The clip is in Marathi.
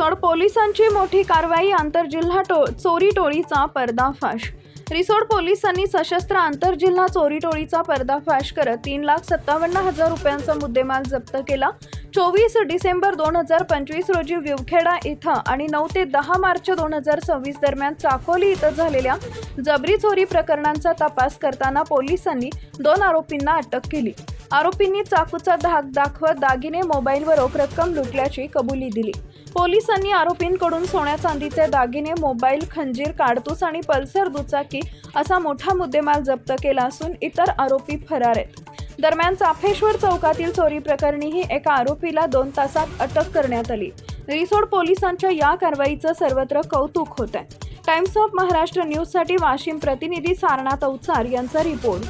रिसोड पोलिसांची मोठी कारवाई, आंतरजिल्हा चोरी टोळीचा पर्दाफाश। रिसोड पोलिसांनी सशस्त्र आंतरजिल्हा चोरी टोळीचा पर्दाफाश करत 3,57,000 रुपयांचा मुद्देमाल जप्त केला। 24 डिसेंबर 2025 रोजी विवखेडा इथं आणि 9 ते 10 मार्च 2026 दरम्यान चाकोली इथं झालेल्या जबरी चोरी प्रकरणांचा तपास करताना पोलिसांनी 2 आरोपींना अटक केली। आरोपींनी चाकूचा धाक दाखवत दागिने, मोबाईल व रोख रक्कम लुटल्याची कबुली दिली। पोलिसांनी आरोपींकडून सोन्या चांदीचे दागिने, मोबाईल, खंजीर, काडतूस आणि पल्सर दुचाकी असा मोठा मुद्देमाल जप्त केला असून इतर आरोपी फरार आहेत। दरम्यान चाफेश्वर चौकातील चोरी प्रकरणीही एका आरोपीला 2 तासात अटक करण्यात आली। रिसोड पोलिसांच्या या कारवाईचं सर्वत्र कौतुक होत आहे। टाइम्स ऑफ महाराष्ट्र न्यूजसाठी वाशिम प्रतिनिधी सारनाथ अवचार यांचा रिपोर्ट।